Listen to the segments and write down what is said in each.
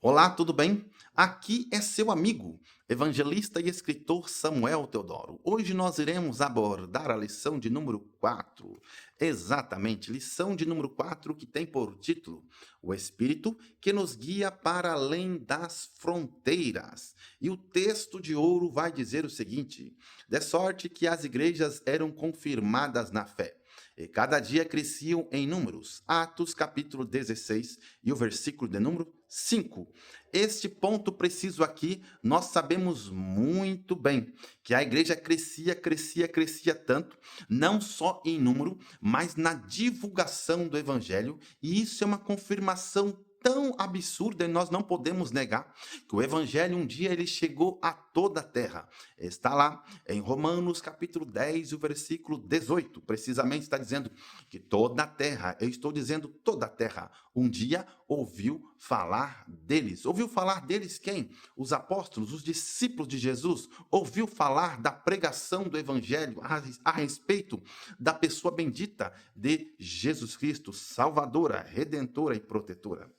Olá, tudo bem? Aqui é seu amigo, evangelista e escritor Samuel Teodoro. Hoje nós iremos abordar a lição de número 4. Exatamente, lição de número 4 que tem por título O Espírito que nos guia para além das fronteiras. E o texto de ouro vai dizer o seguinte: de sorte que as igrejas eram confirmadas na fé. E cada dia cresciam em números. Atos capítulo 16 e o versículo de número 5. Este ponto preciso aqui, nós sabemos muito bem que a igreja crescia tanto, não só em número, mas na divulgação do evangelho, e isso é uma confirmação tão absurda e nós não podemos negar que o evangelho um dia ele chegou a toda a terra. Está lá em Romanos capítulo 10, o versículo 18, precisamente está dizendo que toda a terra, eu estou dizendo toda a terra, um dia ouviu falar deles. Ouviu falar deles quem? Os apóstolos, os discípulos de Jesus. Ouviu falar da pregação do evangelho a respeito da pessoa bendita de Jesus Cristo, salvadora, redentora e protetora.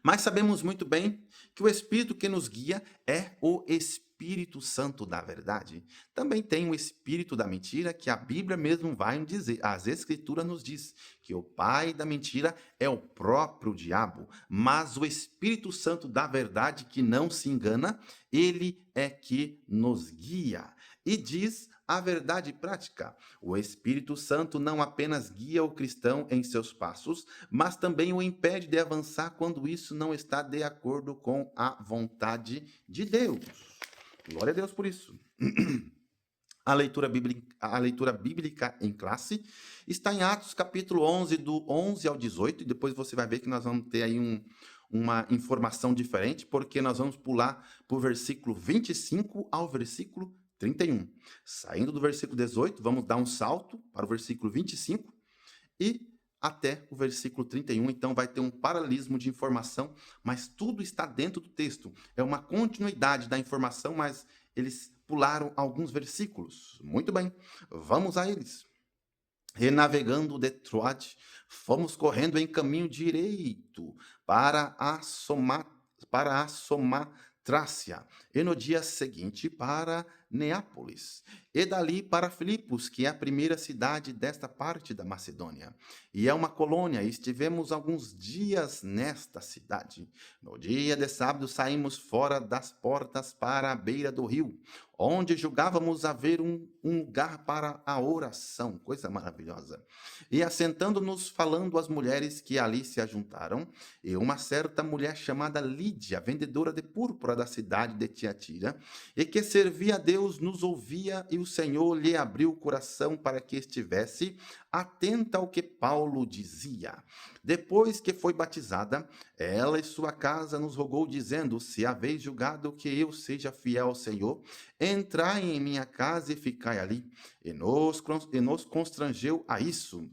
Mas sabemos muito bem que o Espírito que nos guia é o Espírito Santo da verdade. Também tem o Espírito da mentira, que a Bíblia mesmo vai dizer, as Escrituras nos diz que o pai da mentira é o próprio diabo, mas o Espírito Santo da verdade, que não se engana, ele é que nos guia. E diz a verdade prática. O Espírito Santo não apenas guia o cristão em seus passos, mas também o impede de avançar quando isso não está de acordo com a vontade de Deus. Glória a Deus por isso. A leitura bíblica em classe está em Atos capítulo 11, do 11 ao 18, e depois você vai ver que nós vamos ter aí uma informação diferente, porque nós vamos pular para o versículo 25 ao versículo 31. Saindo do versículo 18, vamos dar um salto para o versículo 25 e até o versículo 31, então vai ter um paralelismo de informação, mas tudo está dentro do texto. É uma continuidade da informação, mas eles pularam alguns versículos. Muito bem, vamos a eles. Renavegando de Troade, fomos correndo em caminho direito para a Somatrácia, e no dia seguinte para Neápolis, e dali para Filipos, que é a primeira cidade desta parte da Macedônia. E é uma colônia, e estivemos alguns dias nesta cidade. No dia de sábado saímos fora das portas para a beira do rio, onde julgávamos haver um lugar para a oração, coisa maravilhosa. E assentando-nos, falando às mulheres que ali se ajuntaram, e uma certa mulher chamada Lídia, vendedora de púrpura da cidade de Tiatira, e que servia a Deus, nos ouvia, e o Senhor lhe abriu o coração para que estivesse atenta ao que Paulo dizia. Depois que foi batizada, ela e sua casa nos rogou, dizendo: se haveis julgado que eu seja fiel ao Senhor, entrai em minha casa e ficai ali. E nos constrangeu a isso.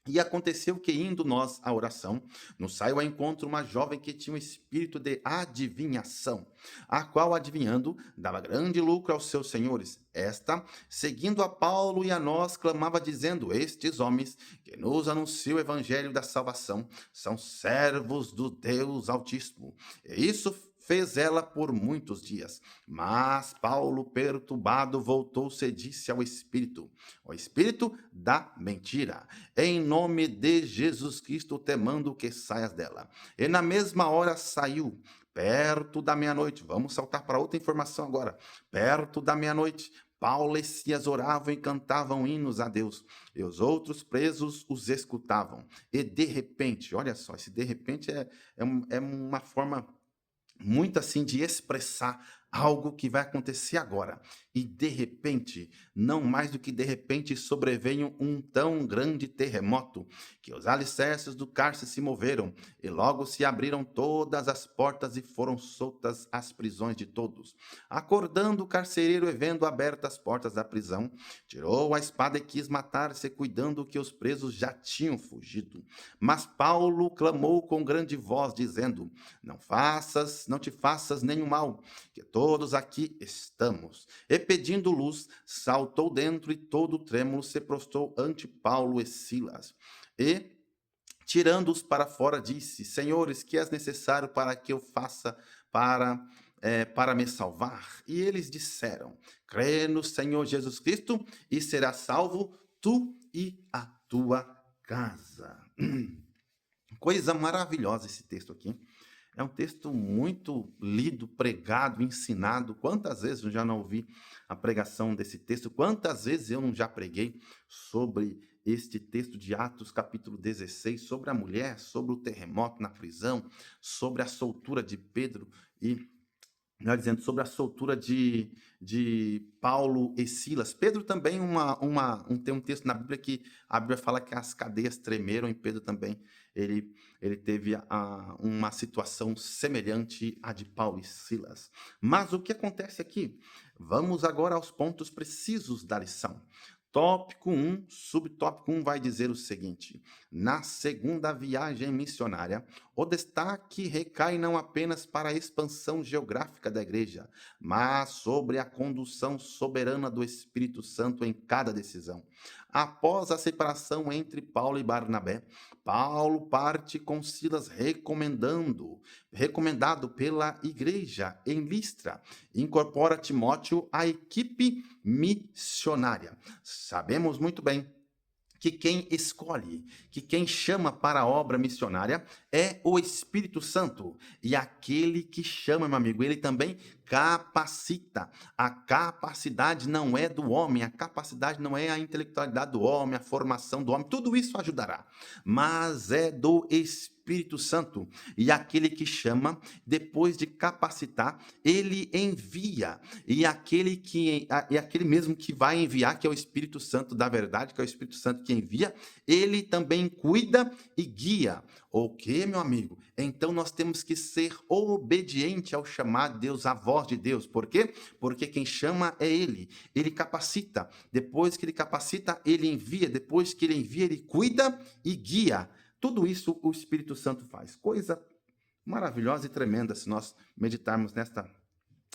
E aconteceu que, indo nós à oração, nos saiu ao encontro uma jovem que tinha um espírito de adivinhação, a qual, adivinhando, dava grande lucro aos seus senhores. Esta, seguindo a Paulo e a nós, clamava, dizendo: estes homens que nos anunciam o evangelho da salvação são servos do Deus Altíssimo. E isso fez ela por muitos dias. Mas Paulo, perturbado, voltou-se e disse ao Espírito, o Espírito da mentira: em nome de Jesus Cristo te mando que saias dela. E na mesma hora saiu, perto da meia-noite. Vamos saltar para outra informação agora. Perto da meia-noite, Paulo e Silas oravam e cantavam hinos a Deus, e os outros presos os escutavam. E de repente, olha só, esse de repente é uma forma muito assim de expressar algo que vai acontecer agora. E de repente, não mais do que de repente, sobreveio um tão grande terremoto que os alicerces do cárcere se moveram, e logo se abriram todas as portas e foram soltas as prisões de todos. Acordando o carcereiro e vendo abertas as portas da prisão, tirou a espada e quis matar-se, cuidando que os presos já tinham fugido. Mas Paulo clamou com grande voz, dizendo: não te faças nenhum mal, que todos aqui estamos. E pedindo luz, saltou dentro e todo trêmulo se prostrou ante Paulo e Silas. E Tirando-os para fora, disse: Senhores, que é necessário para que eu faça para, para me salvar? E eles disseram: Crê no Senhor Jesus Cristo e serás salvo, tu e a tua casa. Coisa maravilhosa esse texto aqui. É um texto muito lido, pregado, ensinado. Quantas vezes eu já não ouvi a pregação desse texto? Quantas vezes eu não já preguei sobre este texto de Atos, capítulo 16, sobre a mulher, sobre o terremoto na prisão, sobre a soltura de Pedro e melhor dizendo, sobre a soltura de Paulo e Silas. Pedro também, tem um texto na Bíblia que a Bíblia fala que as cadeias tremeram, e Pedro também, ele teve uma situação semelhante à de Paulo e Silas. Mas o que acontece aqui? Vamos agora aos pontos precisos da lição. Tópico 1, subtópico 1 vai dizer o seguinte: na segunda viagem missionária, o destaque recai não apenas para a expansão geográfica da igreja, mas sobre a condução soberana do Espírito Santo em cada decisão. Após a separação entre Paulo e Barnabé, Paulo parte com Silas recomendado pela igreja em Listra. Incorpora Timóteo à equipe missionária. Sabemos muito bem que quem escolhe, que quem chama para a obra missionária é o Espírito Santo. E aquele que chama, meu amigo, ele também capacita. A capacidade não é do homem, a capacidade não é a intelectualidade do homem, a formação do homem, tudo isso ajudará, mas é do Espírito Santo. E aquele que chama, depois de capacitar, ele envia. E aquele mesmo que vai enviar, que é o Espírito Santo da verdade, que é o Espírito Santo que envia, ele também cuida e guia. Ok, meu amigo? Então nós temos que ser obediente ao chamado de Deus, à voz de Deus. Por quê? Porque quem chama é Ele. Ele capacita. Depois que Ele capacita, Ele envia. Depois que Ele envia, Ele cuida e guia. Tudo isso o Espírito Santo faz. Coisa maravilhosa e tremenda se nós meditarmos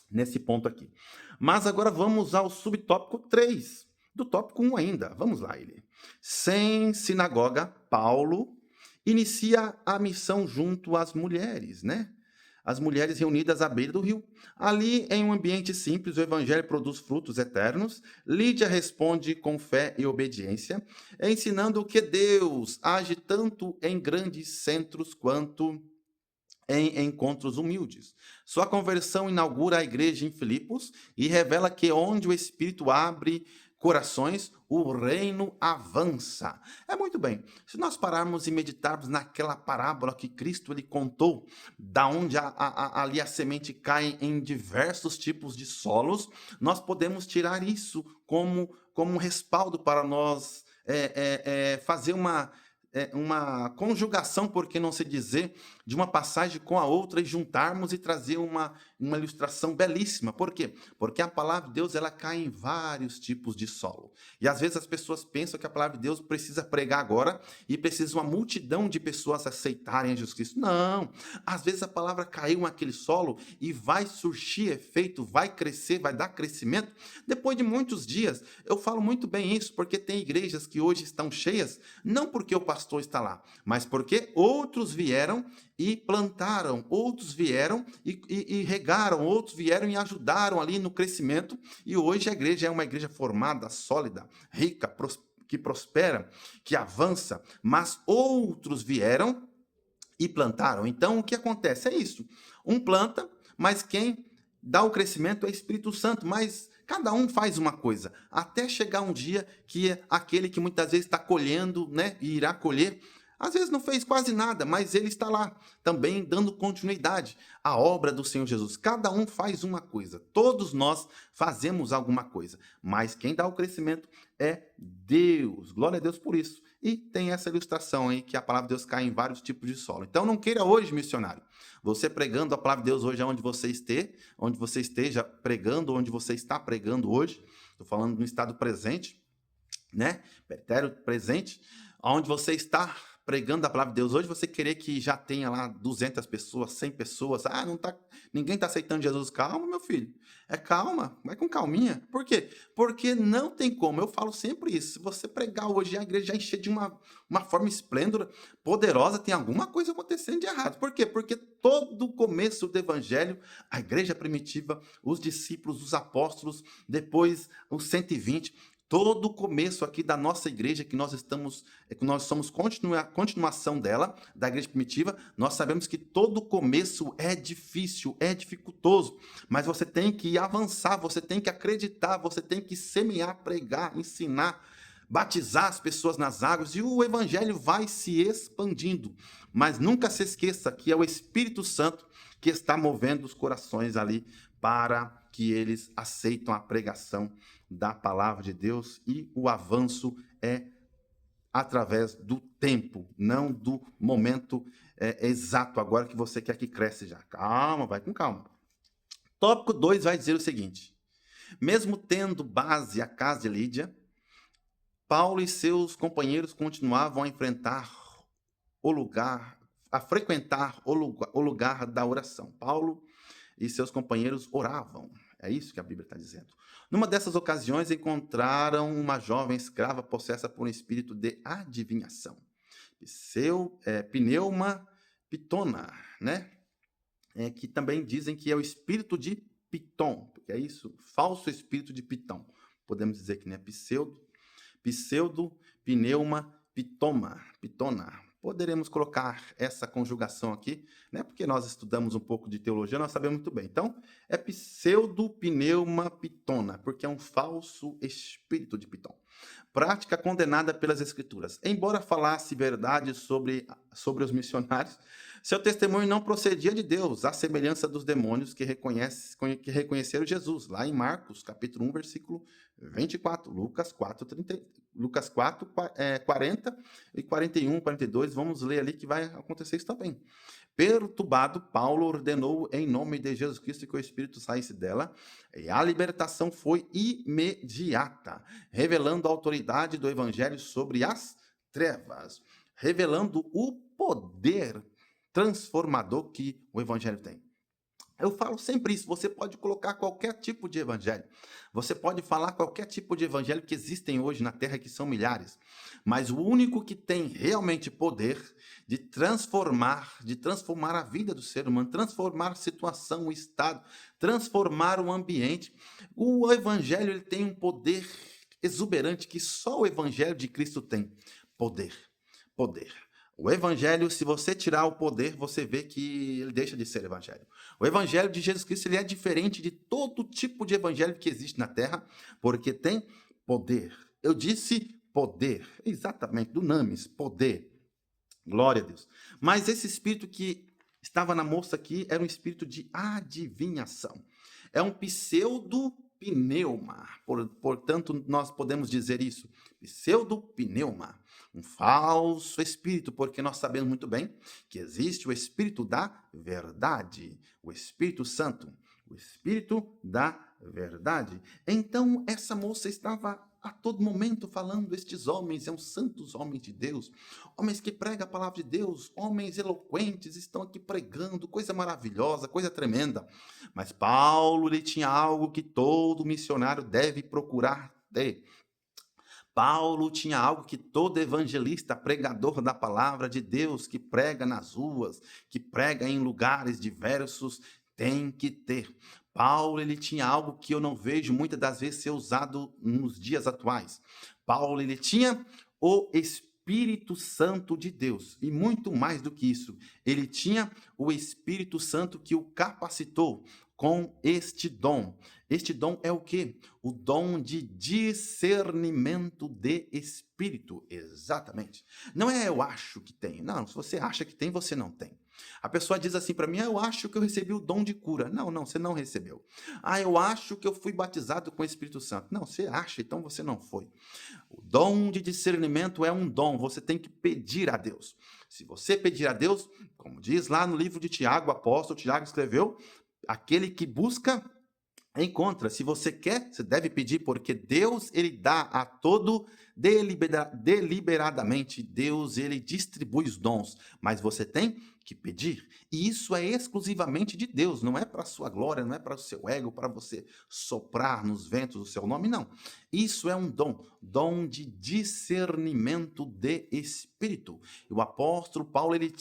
nesse ponto aqui. Mas agora vamos ao subtópico 3, do tópico 1 ainda. Vamos lá, ele. Sem sinagoga, Paulo inicia a missão junto às mulheres, né? As mulheres reunidas à beira do rio. Ali, em um ambiente simples, o evangelho produz frutos eternos. Lídia responde com fé e obediência, ensinando que Deus age tanto em grandes centros quanto em encontros humildes. Sua conversão inaugura a igreja em Filipos e revela que onde o Espírito abre corações, o reino avança. É muito bem. Se nós pararmos e meditarmos naquela parábola que Cristo ele contou, da onde ali a semente cai em diversos tipos de solos, nós podemos tirar isso como um respaldo para nós fazer uma conjugação, por que não se dizer, de uma passagem com a outra e juntarmos e trazer uma ilustração belíssima. Por quê? Porque a palavra de Deus ela cai em vários tipos de solo. E às vezes as pessoas pensam que a palavra de Deus precisa pregar agora e precisa uma multidão de pessoas aceitarem Jesus Cristo. Não! Às vezes a palavra caiu naquele solo e vai surgir efeito, vai crescer, vai dar crescimento depois de muitos dias. Eu falo muito bem isso porque tem igrejas que hoje estão cheias, não porque o pastor está lá, mas porque outros vieram e plantaram, outros vieram e regaram, outros vieram e ajudaram ali no crescimento, e hoje a igreja é uma igreja formada, sólida, rica, que prospera, que avança, mas outros vieram e plantaram. Então, o que acontece? É isso. Um planta, mas quem dá o crescimento é o Espírito Santo, mas cada um faz uma coisa, até chegar um dia que aquele que muitas vezes está colhendo, né, e irá colher, às vezes não fez quase nada, mas ele está lá, também dando continuidade à obra do Senhor Jesus. Cada um faz uma coisa, todos nós fazemos alguma coisa, mas quem dá o crescimento é Deus. Glória a Deus por isso. E tem essa ilustração aí, que a palavra de Deus cai em vários tipos de solo. Então não queira hoje, missionário, você pregando a palavra de Deus hoje onde você esteja pregando, onde você está pregando hoje, estou falando no estado presente, né? Pretérito presente, onde você está pregando a palavra de Deus. Hoje você querer que já tenha lá 200 pessoas, 100 pessoas, ninguém está aceitando Jesus. Calma, meu filho. Calma, vai com calminha. Por quê? Porque não tem como. Eu falo sempre isso. Se você pregar hoje e a igreja já encher de uma forma esplêndida, poderosa, tem alguma coisa acontecendo de errado. Por quê? Porque todo o começo do evangelho, a igreja primitiva, os discípulos, os apóstolos, depois os 120, todo o começo aqui da nossa igreja, que nós somos continuação dela, da igreja primitiva, nós sabemos que todo o começo é difícil, é dificultoso, mas você tem que avançar, você tem que acreditar, você tem que semear, pregar, ensinar, batizar as pessoas nas águas, e o evangelho vai se expandindo. Mas nunca se esqueça que é o Espírito Santo que está movendo os corações ali para que eles aceitam a pregação da palavra de Deus, e o avanço é através do tempo, não do momento exato agora que você quer que cresça já. Calma, vai com calma. Tópico 2 vai dizer o seguinte: mesmo tendo base a casa de Lídia, Paulo e seus companheiros continuavam a frequentar o lugar da oração. Paulo e seus companheiros oravam. É isso que a Bíblia está dizendo. Numa dessas ocasiões, encontraram uma jovem escrava possessa por um espírito de adivinhação. Pneuma pitona, né? Que também dizem que é o espírito de Pitom, porque é isso, falso espírito de Pitom. Podemos dizer que não é pseudo, pneuma, pitona. Poderemos colocar essa conjugação aqui, né? Porque nós estudamos um pouco de teologia, nós sabemos muito bem. Então, é pseudo, pneuma, pitona, porque é um falso espírito de Pitom. Prática condenada pelas Escrituras. Embora falasse verdade sobre os missionários, seu testemunho não procedia de Deus, à semelhança dos demônios que reconheceram Jesus, lá em Marcos, capítulo 1, versículo 24, Lucas 4, 40 e 41, 42, vamos ler ali que vai acontecer isso também. Perturbado, Paulo ordenou em nome de Jesus Cristo que o Espírito saísse dela, e a libertação foi imediata, revelando a autoridade do Evangelho sobre as trevas, revelando o poder transformador que o Evangelho tem. Eu falo sempre isso, você pode colocar qualquer tipo de evangelho, você pode falar qualquer tipo de evangelho que existem hoje na Terra, que são milhares, mas o único que tem realmente poder de transformar a vida do ser humano, transformar a situação, o estado, transformar o ambiente, o evangelho ele tem um poder exuberante que só o evangelho de Cristo tem. Poder. O evangelho, se você tirar o poder, você vê que ele deixa de ser evangelho. O evangelho de Jesus Cristo ele é diferente de todo tipo de evangelho que existe na Terra, porque tem poder. Eu disse poder, exatamente, dunamis, poder. Glória a Deus. Mas esse espírito que estava na moça aqui era um espírito de adivinhação. É um pseudopneuma. Portanto, nós podemos dizer isso. Pseudopneuma. Um falso espírito, porque nós sabemos muito bem que existe o Espírito da verdade, o Espírito Santo, o Espírito da verdade. Então, essa moça estava a todo momento falando, estes homens são santos homens de Deus, homens que pregam a palavra de Deus, homens eloquentes, estão aqui pregando, coisa maravilhosa, coisa tremenda. Mas Paulo, ele tinha algo que todo missionário deve procurar ter. Paulo tinha algo que todo evangelista, pregador da palavra de Deus, que prega nas ruas, que prega em lugares diversos, tem que ter. Paulo, ele tinha algo que eu não vejo muitas das vezes ser usado nos dias atuais. Paulo, ele tinha o Espírito Santo de Deus. E muito mais do que isso, ele tinha o Espírito Santo que o capacitou com este dom. Este dom é o quê? O dom de discernimento de espírito. Exatamente. Não é eu acho que tem. Não, se você acha que tem, você não tem. A pessoa diz assim para mim, eu acho que eu recebi o dom de cura. Não, você não recebeu. Eu acho que eu fui batizado com o Espírito Santo. Não, você acha, então você não foi. O dom de discernimento é um dom, você tem que pedir a Deus. Se você pedir a Deus, como diz lá no livro de Tiago, o apóstolo Tiago escreveu, aquele que busca, Encontra, se você quer, você deve pedir, porque Deus, ele dá a todo deliberadamente. Deus, ele distribui os dons, mas você tem que pedir. E isso é exclusivamente de Deus, não é para sua glória, não é para o seu ego, para você soprar nos ventos o seu nome, não. Isso é um dom, dom de discernimento de espírito. E o apóstolo Paulo, ele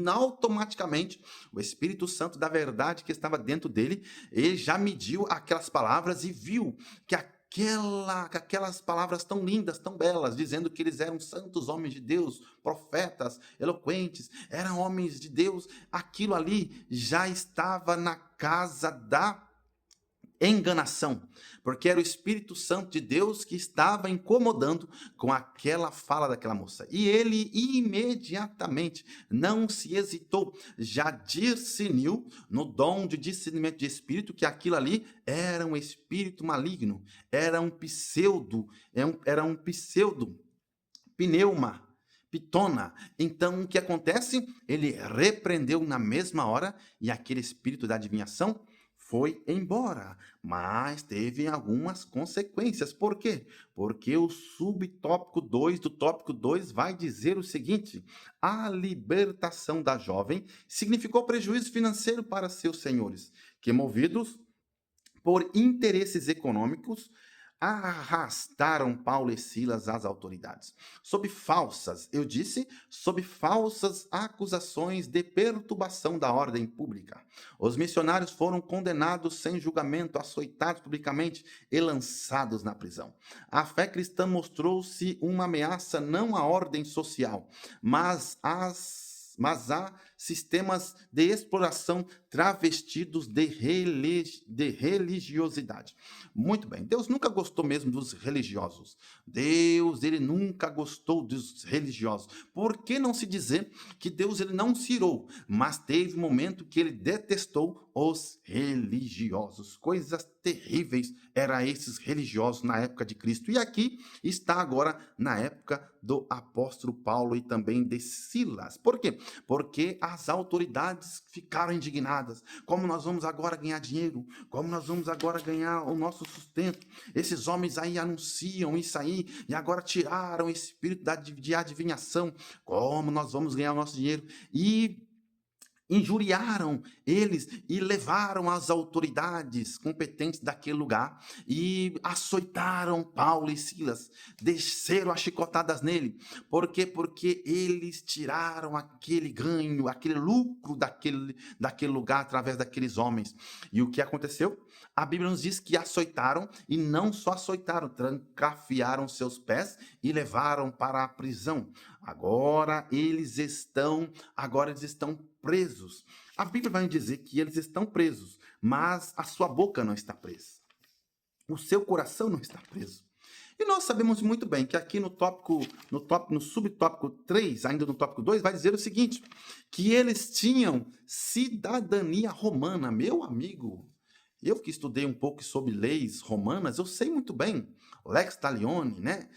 automaticamente, o Espírito Santo da verdade que estava dentro dele, ele já mediu aquelas palavras e viu que aquelas palavras tão lindas, tão belas, dizendo que eles eram santos homens de Deus, profetas, eloquentes, eram homens de Deus, aquilo ali já estava na casa da enganação, porque era o Espírito Santo de Deus que estava incomodando com aquela fala daquela moça. E ele imediatamente não se hesitou, já discerniu no dom de discernimento de espírito que aquilo ali era um espírito maligno, era um pseudo, era um pseudo pneuma, pitona. Então o que acontece? Ele repreendeu na mesma hora e aquele espírito da adivinhação foi embora, mas teve algumas consequências. Por quê? Porque o subtópico 2 do tópico 2 vai dizer o seguinte: a libertação da jovem significou prejuízo financeiro para seus senhores, que movidos por interesses econômicos, arrastaram Paulo e Silas às autoridades, sob falsas acusações de perturbação da ordem pública. Os missionários foram condenados sem julgamento, açoitados publicamente e lançados na prisão. A fé cristã mostrou-se uma ameaça não à ordem social, mas a sistemas de exploração travestidos de religiosidade. Muito bem, Deus nunca gostou mesmo dos religiosos. Deus, ele nunca gostou dos religiosos. Por que não se dizer que Deus ele não se irou, mas teve um momento que ele detestou os religiosos. Coisas terríveis eram esses religiosos na época de Cristo. E aqui está agora na época do apóstolo Paulo e também de Silas. Por quê? Porque as autoridades ficaram indignadas. Como nós vamos agora ganhar dinheiro? Como nós vamos agora ganhar o nosso sustento? Esses homens aí anunciam isso aí e agora tiraram o espírito de adivinhação. Como nós vamos ganhar o nosso dinheiro? E injuriaram eles e levaram as autoridades competentes daquele lugar e açoitaram Paulo e Silas, desceram as chicotadas nele. Por quê? Porque eles tiraram aquele ganho, aquele lucro daquele lugar através daqueles homens. E o que aconteceu? A Bíblia nos diz que açoitaram e não só açoitaram, trancafiaram seus pés e levaram para a prisão. Agora eles estão presos. A Bíblia vai dizer que eles estão presos, mas a sua boca não está presa. O seu coração não está preso. E nós sabemos muito bem que aqui no subtópico 3, ainda no tópico 2, vai dizer o seguinte, que eles tinham cidadania romana. Meu amigo, eu que estudei um pouco sobre leis romanas, eu sei muito bem, lex talionis, né?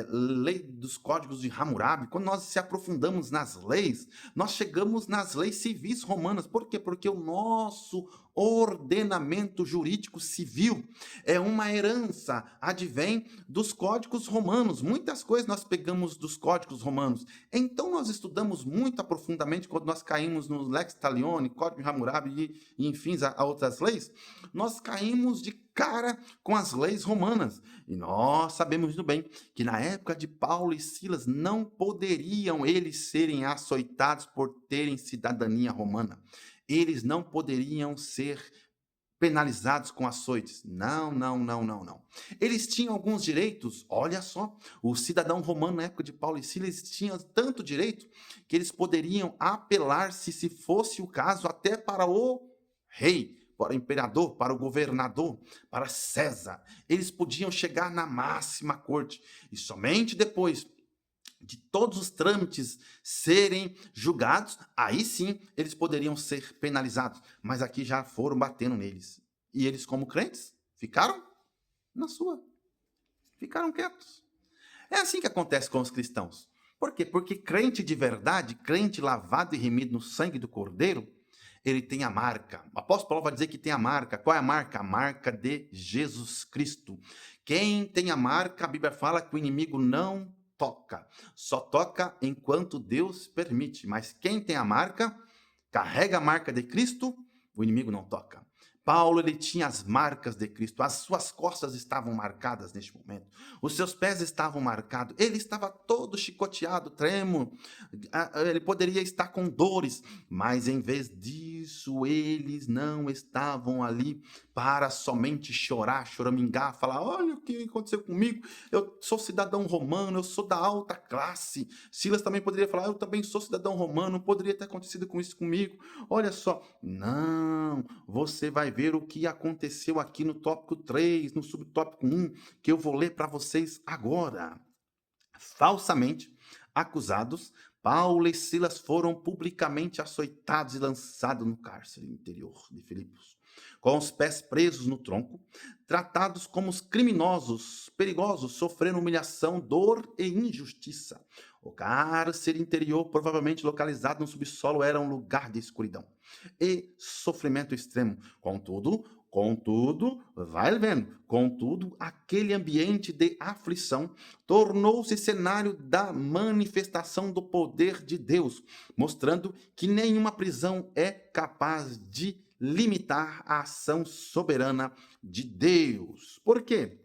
Lei dos códigos de Hammurabi. Quando nós se aprofundamos nas leis, nós chegamos nas leis civis romanas. Por quê? Porque o nosso ordenamento jurídico civil é uma herança, advém dos códigos romanos. Muitas coisas nós pegamos dos códigos romanos. Então nós estudamos muito profundamente quando nós caímos no Lex Talionis, Código de Hammurabi e enfim, a outras leis. Nós caímos de cara com as leis romanas. E nós sabemos muito bem que na época de Paulo e Silas não poderiam eles serem açoitados por terem cidadania romana. Eles não poderiam ser penalizados com açoites. Não, não, não, não, não. Eles tinham alguns direitos, olha só, o cidadão romano na época de Paulo e Silas tinha tanto direito que eles poderiam apelar, se fosse o caso, até para o rei, para o imperador, para o governador, para César. Eles podiam chegar na máxima corte e somente depois de todos os trâmites serem julgados, aí sim eles poderiam ser penalizados. Mas aqui já foram batendo neles. E eles, como crentes, ficaram na sua. Ficaram quietos. É assim que acontece com os cristãos. Por quê? Porque crente de verdade, crente lavado e remido no sangue do Cordeiro, ele tem a marca. O apóstolo Paulo vai dizer que tem a marca. Qual é a marca? A marca de Jesus Cristo. Quem tem a marca, a Bíblia fala que o inimigo não toca. Só toca enquanto Deus permite. Mas quem tem a marca, carrega a marca de Cristo, o inimigo não toca. Paulo, ele tinha as marcas de Cristo, as suas costas estavam marcadas neste momento, os seus pés estavam marcados, ele estava todo chicoteado, tremo, ele poderia estar com dores, mas em vez disso, eles não estavam ali para somente chorar, choramingar, falar, olha o que aconteceu comigo, eu sou cidadão romano, eu sou da alta classe. Silas também poderia falar, eu também sou cidadão romano, poderia ter acontecido com isso comigo, olha só. Não, você vai ver o que aconteceu aqui no tópico 3, no subtópico 1, que eu vou ler para vocês agora. Falsamente acusados, Paulo e Silas foram publicamente açoitados e lançados no cárcere interior de Filipos, com os pés presos no tronco, tratados como os criminosos, perigosos, sofrendo humilhação, dor e injustiça. O cárcere interior, provavelmente localizado no subsolo, era um lugar de escuridão e sofrimento extremo. Contudo, vai vendo, contudo, aquele ambiente de aflição tornou-se cenário da manifestação do poder de Deus, mostrando que nenhuma prisão é capaz de limitar a ação soberana de Deus. Por quê?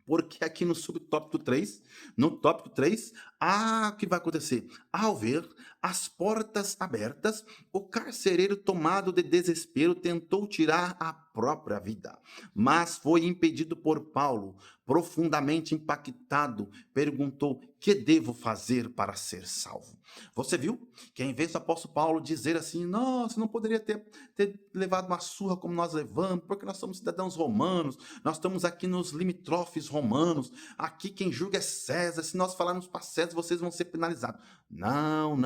Porque aqui no subtópico 3, no tópico 3, o que vai acontecer? Ao ver as portas abertas, o carcereiro, tomado de desespero, tentou tirar a própria vida, mas foi impedido por Paulo. Profundamente impactado, perguntou: que devo fazer para ser salvo? Você viu que, em vez do apóstolo Paulo dizer assim, nossa, não poderia ter levado uma surra como nós levamos, porque nós somos cidadãos romanos, nós estamos aqui nos limítrofes romanos, aqui quem julga é César, se nós falarmos para César, vocês vão ser penalizados. Não,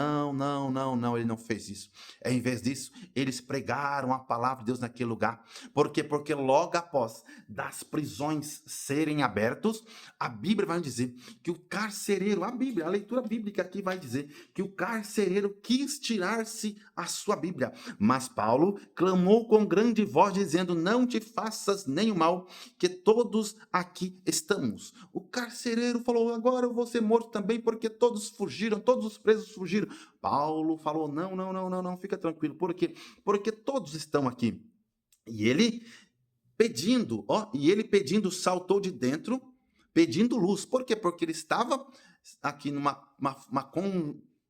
ele não fez isso. Em vez disso, eles pregaram a palavra de Deus naquele lugar. Por quê? Porque logo após das prisões serem abertos, a Bíblia vai dizer que o carcereiro, a Bíblia, a leitura bíblica aqui vai dizer que o carcereiro quis tirar-se a sua Bíblia, mas Paulo clamou com grande voz, dizendo: não te faças nem o mal, que todos aqui estamos. O carcereiro falou: agora eu vou ser morto também, porque todos fugiram, todos os presos fugiram. Paulo falou: não, fica tranquilo. Por quê? Porque todos estão aqui. E ele pedindo, saltou de dentro, pedindo luz. Por quê? Porque ele estava aqui numa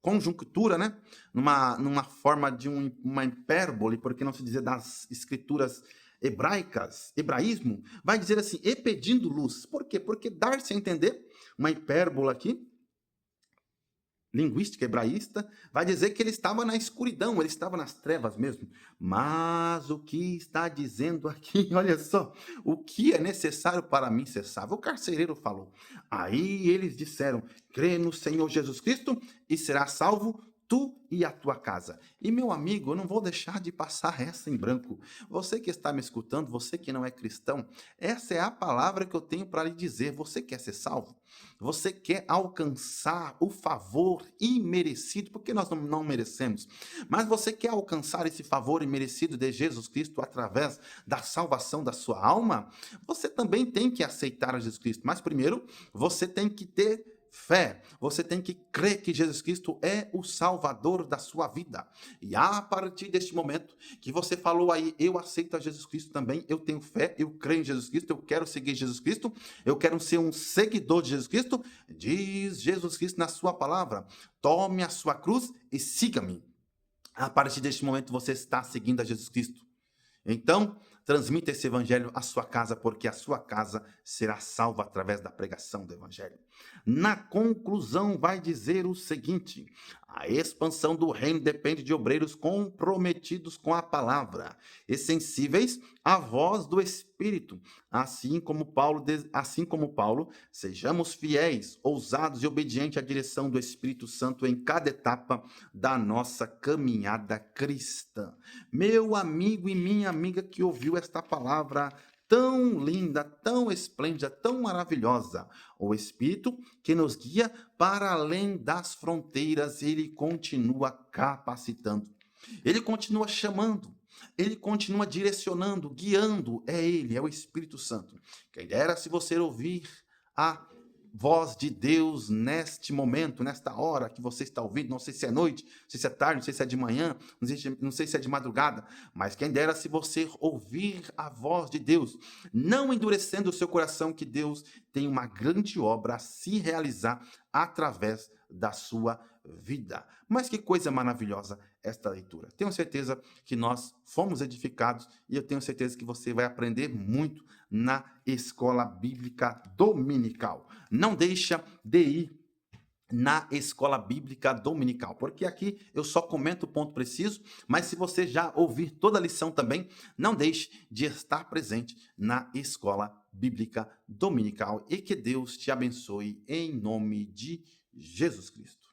conjuntura, né? Numa forma de uma hipérbole, porque não se dizer das escrituras hebraicas, hebraísmo, vai dizer assim, e pedindo luz. Por quê? Porque dar-se a entender, uma hipérbole aqui, linguística hebraísta, vai dizer que ele estava na escuridão, ele estava nas trevas mesmo. Mas o que está dizendo aqui, olha só, o que é necessário para mim ser salvo? O carcereiro falou. Aí eles disseram, crê no Senhor Jesus Cristo e será salvo tu e a tua casa. E meu amigo, eu não vou deixar de passar essa em branco. Você que está me escutando, você que não é cristão, essa é a palavra que eu tenho para lhe dizer. Você quer ser salvo? Você quer alcançar o favor imerecido, porque nós não merecemos, mas você quer alcançar esse favor imerecido de Jesus Cristo através da salvação da sua alma? Você também tem que aceitar a Jesus Cristo, mas primeiro você tem que ter fé, você tem que crer que Jesus Cristo é o Salvador da sua vida. E a partir deste momento que você falou aí, eu aceito a Jesus Cristo também, eu tenho fé, eu creio em Jesus Cristo, eu quero seguir Jesus Cristo, eu quero ser um seguidor de Jesus Cristo, diz Jesus Cristo na sua palavra, tome a sua cruz e siga-me. A partir deste momento você está seguindo a Jesus Cristo. Então, transmita esse evangelho à sua casa, porque a sua casa será salva através da pregação do evangelho. Na conclusão, vai dizer o seguinte: a expansão do reino depende de obreiros comprometidos com a palavra e sensíveis à voz do Espírito. Assim como Paulo, sejamos fiéis, ousados e obedientes à direção do Espírito Santo em cada etapa da nossa caminhada cristã. Meu amigo e minha amiga que ouviu esta palavra tão linda, tão esplêndida, tão maravilhosa, o Espírito que nos guia para além das fronteiras, ele continua capacitando. Ele continua chamando, ele continua direcionando, guiando. É ele, é o Espírito Santo. Quem dera se você ouvir a voz de Deus neste momento, nesta hora que você está ouvindo. Não sei se é noite, não sei se é tarde, não sei se é de manhã, não sei se é de madrugada, mas quem dera se você ouvir a voz de Deus, não endurecendo o seu coração, que Deus tem uma grande obra a se realizar através da sua vida. Mas que coisa maravilhosa esta leitura. Tenho certeza que nós fomos edificados e eu tenho certeza que você vai aprender muito na escola bíblica dominical. Não deixa de ir na escola bíblica dominical, porque aqui eu só comento o ponto preciso, mas se você já ouvir toda a lição também, não deixe de estar presente na escola bíblica dominical e que Deus te abençoe em nome de Jesus Cristo.